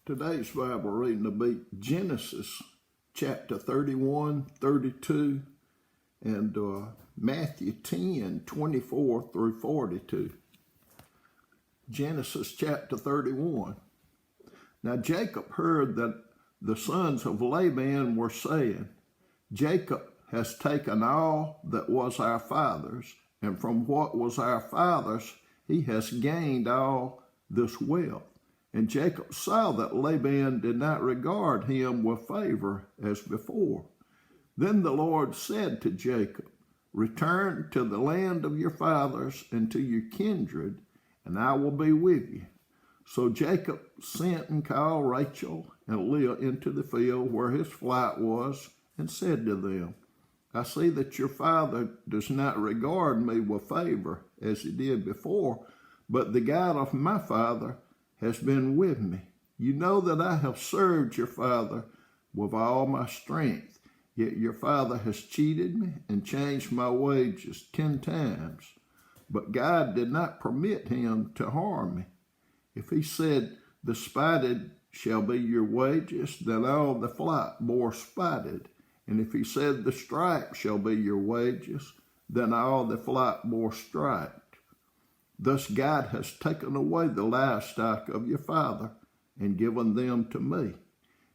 Today's Bible reading will be Genesis chapter 31, 32, and Matthew 10, 24 through 42. Genesis chapter 31. Now Jacob heard that the sons of Laban were saying, Jacob has taken all that was our father's, and from what was our father's he has gained all this wealth. And Jacob saw that Laban did not regard him with favor as before. Then the Lord said to Jacob, Return to the land of your fathers and to your kindred, and I will be with you. So Jacob sent and called Rachel and Leah into the field where his flock was, and said to them, I see that your father does not regard me with favor as he did before, but the God of my father has been with me. You know that I have served your father with all my strength, yet your father has cheated me and changed my wages 10 times. But God did not permit him to harm me. If he said, the spotted shall be your wages, then all the flock bore spotted. And if he said, the striped shall be your wages, then all the flock bore striped. Thus God has taken away the livestock of your father and given them to me.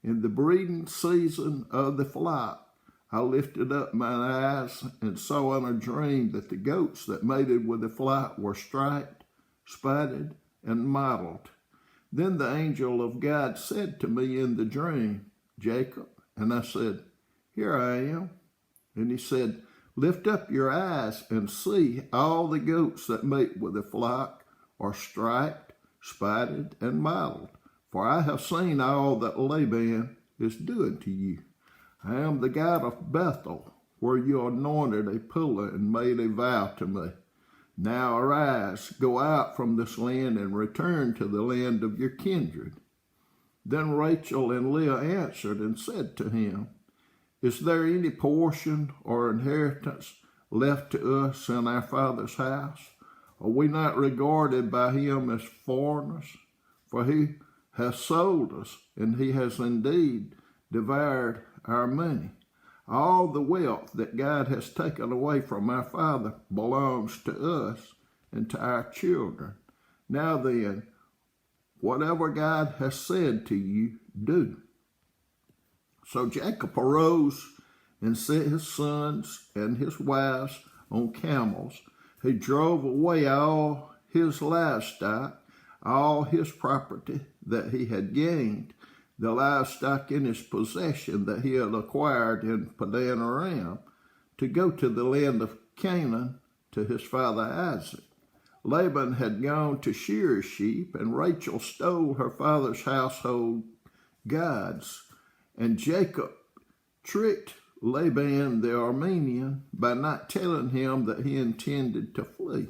In the breeding season of the flock, I lifted up mine eyes and saw in a dream that the goats that mated with the flock were striped, spotted, and mottled. Then the angel of God said to me in the dream, Jacob, and I said, Here I am. And he said, Lift up your eyes and see all the goats that mate with the flock are striped, spotted, and mottled. For I have seen all that Laban is doing to you. I am the God of Bethel, where you anointed a pillar and made a vow to me. Now arise, go out from this land and return to the land of your kindred. Then Rachel and Leah answered and said to him, Is there any portion or inheritance left to us in our father's house? Are we not regarded by him as foreigners? For he has sold us, and he has indeed devoured our money. All the wealth that God has taken away from our father belongs to us and to our children. Now then, whatever God has said to you, do. So Jacob arose and set his sons and his wives on camels. He drove away all his livestock, all his property that he had gained, the livestock in his possession that he had acquired in Padan Aram, to go to the land of Canaan to his father Isaac. Laban had gone to shear his sheep, and Rachel stole her father's household gods. And Jacob tricked Laban the Aramean by not telling him that he intended to flee.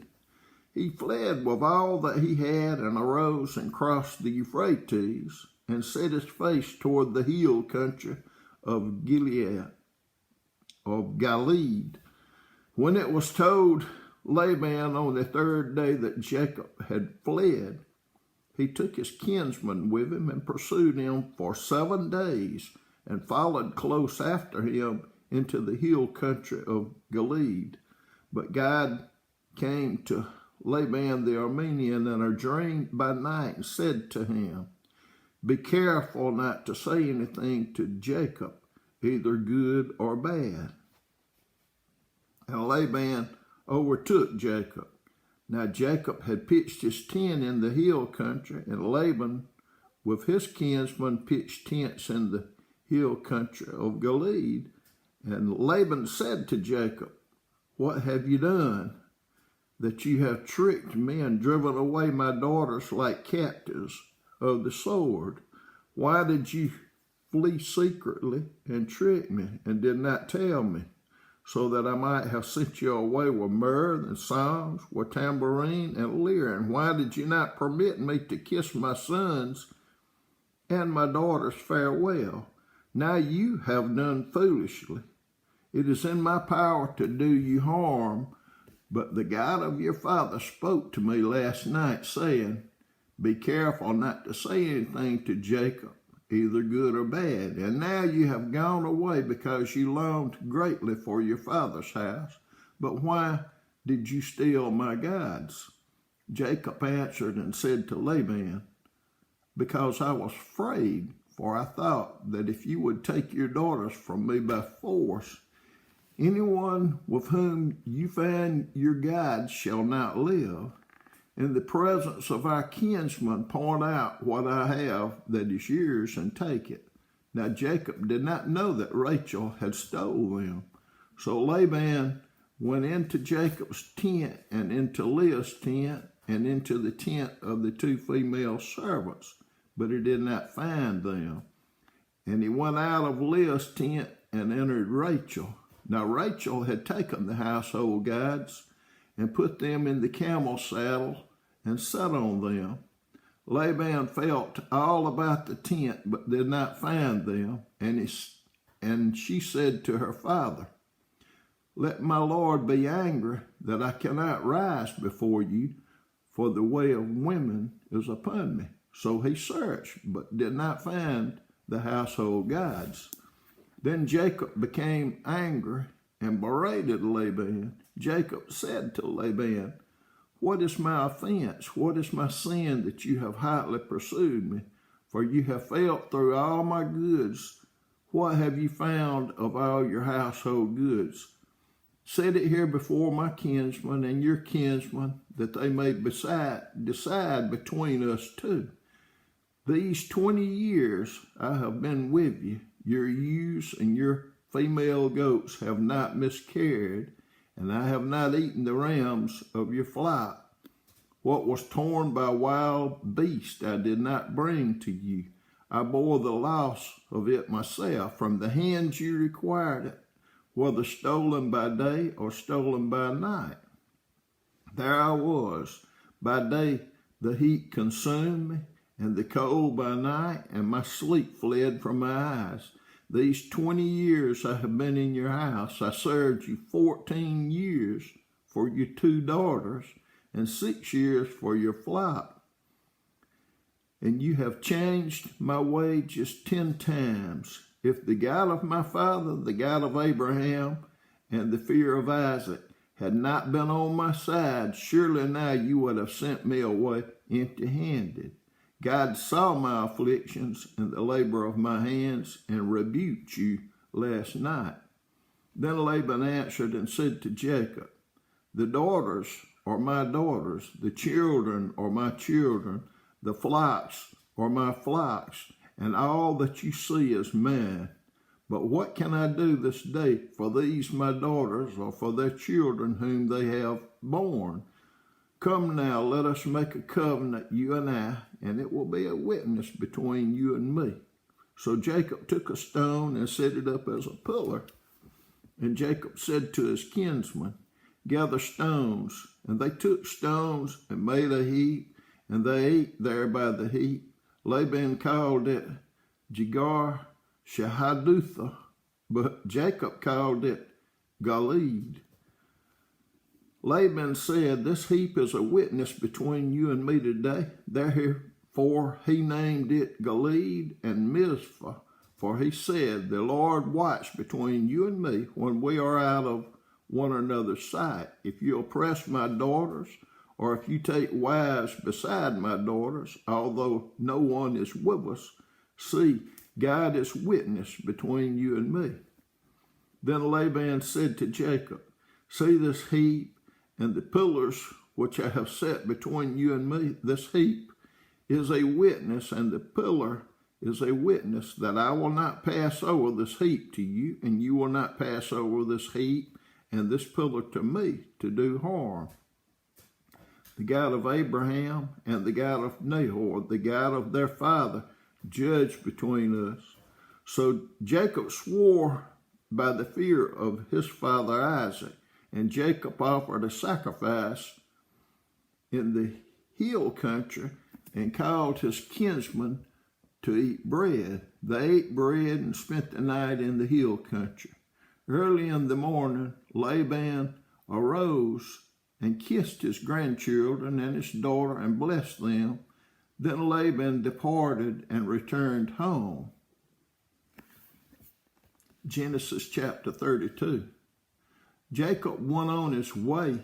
He fled with all that he had and arose and crossed the Euphrates and set his face toward the hill country of Gilead. When it was told Laban on the third day that Jacob had fled, he took his kinsman with him and pursued him for 7 days and followed close after him into the hill country of Gilead. But God came to Laban the Aramean in a dream by night and said to him, Be careful not to say anything to Jacob, either good or bad. And Laban overtook Jacob. Now Jacob had pitched his tent in the hill country, and Laban with his kinsmen pitched tents in the hill country of Gilead. And Laban said to Jacob, What have you done, that you have tricked me and driven away my daughters like captives of the sword? Why did you flee secretly and trick me and did not tell me, so that I might have sent you away with mirth and songs, with tambourine and lyre? And why did you not permit me to kiss my sons and my daughters farewell? Now you have done foolishly. It is in my power to do you harm, but the God of your father spoke to me last night, saying, be careful not to say anything to Jacob, either good or bad. And now you have gone away because you longed greatly for your father's house. But why did you steal my gods? Jacob answered and said to Laban, because I was afraid, for I thought that if you would take your daughters from me by force, anyone with whom you find your gods shall not live. In the presence of our kinsmen, point out what I have that is yours and take it. Now Jacob did not know that Rachel had stolen them. So Laban went into Jacob's tent and into Leah's tent and into the tent of the two female servants, but he did not find them. And he went out of Leah's tent and entered Rachel. Now Rachel had taken the household gods and put them in the camel saddle and sat on them. Laban felt all about the tent, but did not find them. And she said to her father, let my lord be angry that I cannot rise before you, for the way of women is upon me. So he searched, but did not find the household gods. Then Jacob became angry and berated Laban. Jacob said to Laban, what is my offense? What is my sin that you have hotly pursued me? For you have felt through all my goods. What have you found of all your household goods? Set it here before my kinsmen and your kinsmen, that they may decide between us two. These 20 years I have been with you. Your ewes and your female goats have not miscarried, and I have not eaten the rams of your flock. What was torn by wild beasts I did not bring to you. I bore the loss of it myself from the hands you required it, whether stolen by day or stolen by night. There I was. By day the heat consumed me, and the cold by night, and my sleep fled from my eyes. These 20 years I have been in your house. I served you 14 years for your 2 daughters, and 6 years for your flock. And you have changed my wages 10 times. If the God of my father, the God of Abraham, and the fear of Isaac had not been on my side, surely now you would have sent me away empty-handed. God saw my afflictions and the labor of my hands and rebuked you last night. Then Laban answered and said to Jacob, the daughters are my daughters, the children are my children, the flocks are my flocks, and all that you see is mine. But what can I do this day for these my daughters, or for their children whom they have borne? Come now, let us make a covenant, you and I, and it will be a witness between you and me. So Jacob took a stone and set it up as a pillar. And Jacob said to his kinsmen, gather stones. And they took stones and made a heap, and they ate there by the heap. Laban called it Jegar Shahadutha, but Jacob called it Gilead. Laban said, this heap is a witness between you and me today. Therefore he named it Gilead and Mizpah, for he said, the Lord watch between you and me when we are out of one another's sight. If you oppress my daughters, or if you take wives beside my daughters, although no one is with us, see, God is witness between you and me. Then Laban said to Jacob, see this heap and the pillars which I have set between you and me. This heap is a witness, and the pillar is a witness that I will not pass over this heap to you, and you will not pass over this heap and this pillar to me to do harm. The God of Abraham and the God of Nahor, the God of their father, judge between us. So Jacob swore by the fear of his father Isaac, and Jacob offered a sacrifice in the hill country and called his kinsmen to eat bread. They ate bread and spent the night in the hill country. Early in the morning, Laban arose and kissed his grandchildren and his daughter and blessed them. Then Laban departed and returned home. Genesis chapter 32. Jacob went on his way,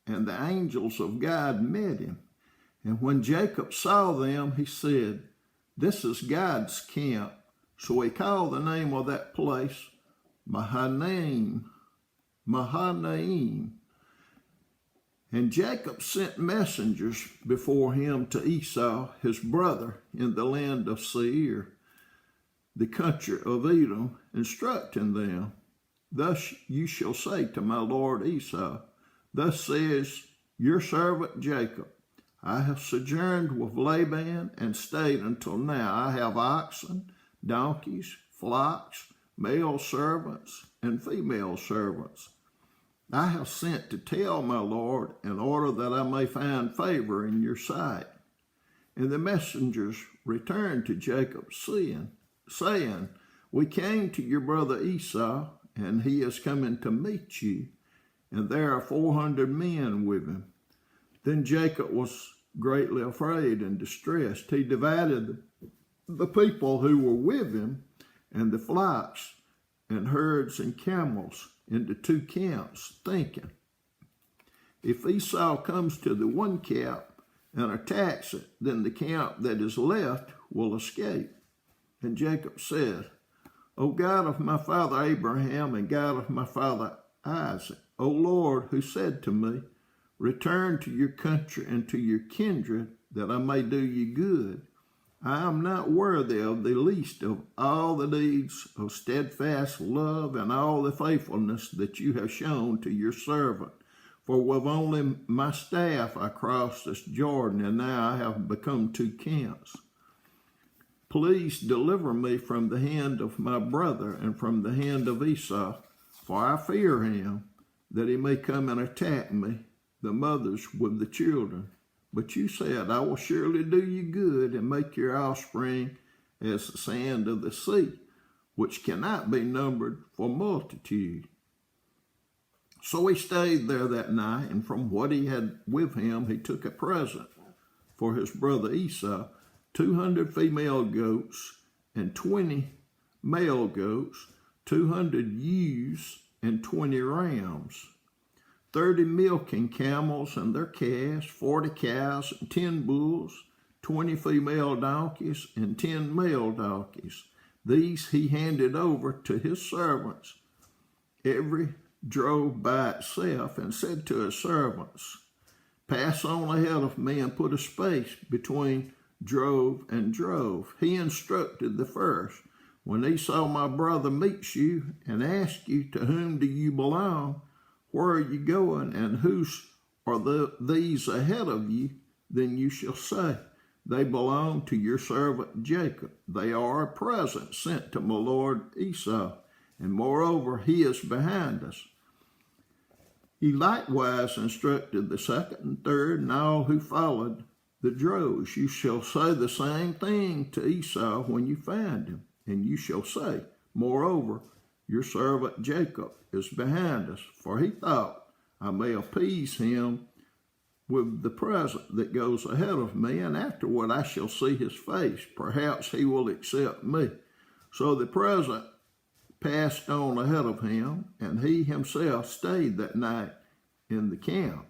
and the angels of God met him. And when Jacob saw them, he said, "This is God's camp." So he called the name of that place Mahanaim. And Jacob sent messengers before him to Esau, his brother, in the land of Seir, the country of Edom, instructing them, "Thus you shall say to my lord Esau, Thus says your servant Jacob, I have sojourned with Laban and stayed until now. I have oxen, donkeys, flocks, male servants, and female servants. I have sent to tell my lord in order that I may find favor in your sight." And the messengers returned to Jacob, saying, "We came to your brother Esau, and he is coming to meet you, and there are 400 men with him." Then Jacob was greatly afraid and distressed. He divided the people who were with him and the flocks and herds and camels into two camps, thinking, "If Esau comes to the one camp and attacks it, then the camp that is left will escape." And Jacob said, "O God of my father Abraham and God of my father Isaac, O Lord, who said to me, Return to your country and to your kindred, that I may do you good. I am not worthy of the least of all the deeds of steadfast love and all the faithfulness that you have shown to your servant. For with only my staff I crossed this Jordan, and now I have become two camps. Please deliver me from the hand of my brother and from the hand of Esau, for I fear him, that he may come and attack me, the mothers with the children. But you said, I will surely do you good and make your offspring as the sand of the sea, which cannot be numbered for multitude." So he stayed there that night, and from what he had with him, he took a present for his brother Esau, 200 female goats and 20 male goats, 200 ewes and 20 rams, 30 milking camels and their calves, 40 cows and 10 bulls, 20 female donkeys and 10 male donkeys. These he handed over to his servants. Every drove by itself, and said to his servants, "Pass on ahead of me and put a space between drove and drove." He instructed the first, "When Esau my brother meets you and asks you, to whom do you belong? Where are you going, and whose are these ahead of you? Then you shall say, They belong to your servant Jacob. They are a present sent to my lord Esau, and moreover, he is behind us." He likewise instructed the second and third and all who followed the droves. "You shall say the same thing to Esau when you find him, and you shall say, Moreover, your servant Jacob is behind us, for he thought, I may appease him with the present that goes ahead of me, and afterward I shall see his face. Perhaps he will accept me." So the present passed on ahead of him, and he himself stayed that night in the camp.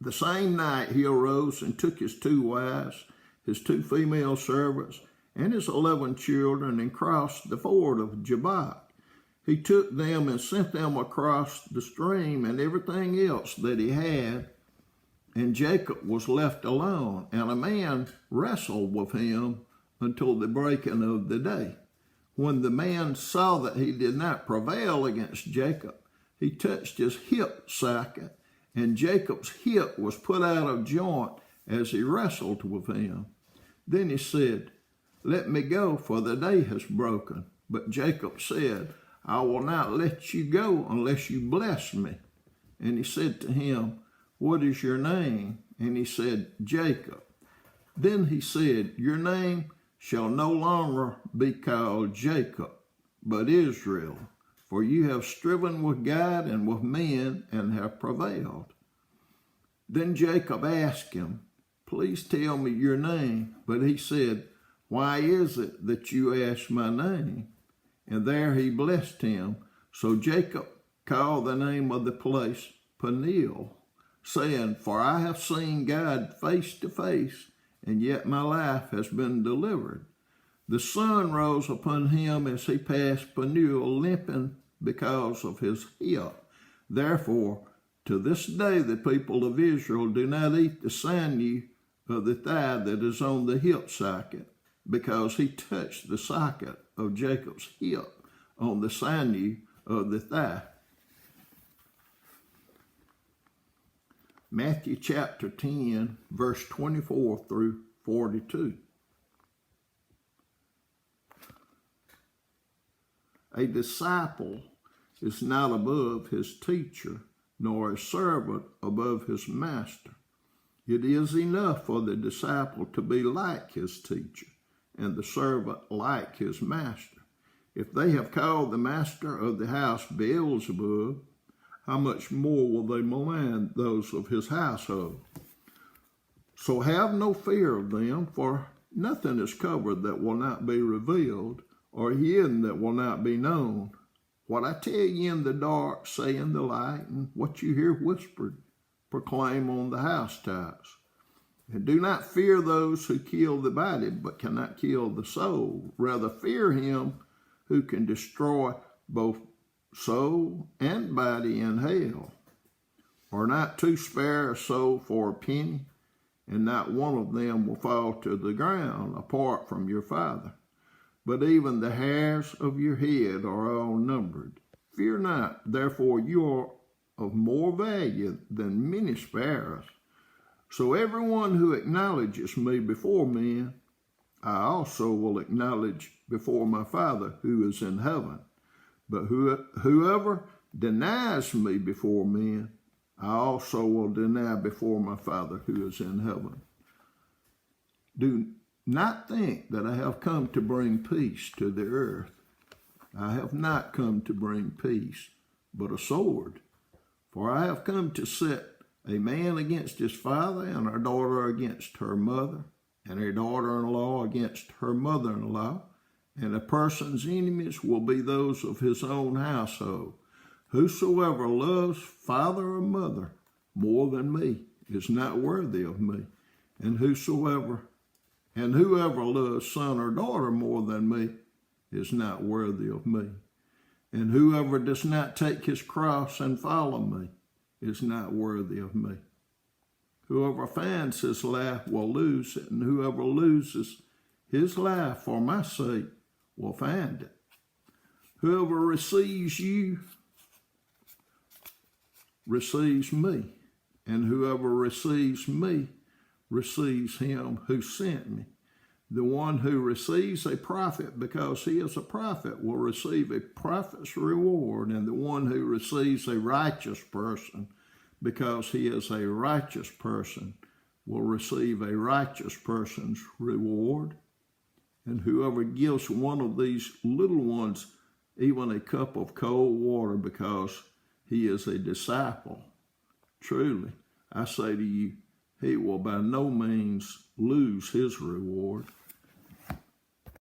The same night he arose and took his 2 wives, his 2 female servants, and his 11 children, and crossed the ford of Jabbok. He took them and sent them across the stream and everything else that he had, and Jacob was left alone, and a man wrestled with him until the breaking of the day. When the man saw that he did not prevail against Jacob, he touched his hip socket, and Jacob's hip was put out of joint as he wrestled with him. Then he said, "Let me go, for the day has broken." But Jacob said, "I will not let you go unless you bless me." And he said to him, "What is your name?" And he said, "Jacob." Then he said, "Your name shall no longer be called Jacob, but Israel, for you have striven with God and with men and have prevailed." Then Jacob asked him, please tell me your name. But he said, why is it that you ask my name? And there he blessed him. So Jacob called the name of the place Peniel, saying, for I have seen God face to face, and yet my life has been delivered. The sun rose upon him as he passed Peniel, limping because of his hip. Therefore, to this day the people of Israel do not eat the sinew of the thigh that is on the hip socket, because he touched the socket of Jacob's hip on the sinew of the thigh. Matthew chapter 10, verse 24 through 42. A disciple is not above his teacher, nor a servant above his master. It is enough for the disciple to be like his teacher, and the servant like his master. If they have called the master of the house Beelzebub, how much more will they malign those of his household? So have no fear of them, for nothing is covered that will not be revealed, or hidden that will not be known. What I tell you in the dark, say in the light, and what you hear whispered, proclaim on the housetops. And do not fear those who kill the body, but cannot kill the soul. Rather fear him who can destroy both soul and body in hell. Are not two sparrows sold for a penny, and not one of them will fall to the ground apart from your Father? But even the hairs of your head are all numbered. Fear not, therefore you are of more value than many sparrows. So everyone who acknowledges me before men, I also will acknowledge before my Father who is in heaven. But whoever denies me before men, I also will deny before my Father who is in heaven. Do not think that I have come to bring peace to the earth. I have not come to bring peace, but a sword. For I have come to set a man against his father, and a daughter against her mother, and a daughter-in-law against her mother-in-law, and a person's enemies will be those of his own household. Whosoever loves father or mother more than me is not worthy of me, and whoever loves son or daughter more than me is not worthy of me. And whoever does not take his cross and follow me is not worthy of me. Whoever finds his life will lose it, and whoever loses his life for my sake will find it. Whoever receives you receives me, and whoever receives me receives him who sent me. The one who receives a prophet because he is a prophet will receive a prophet's reward, and the one who receives a righteous person because he is a righteous person will receive a righteous person's reward. And whoever gives one of these little ones even a cup of cold water because he is a disciple, truly, I say to you, he will by no means lose his reward.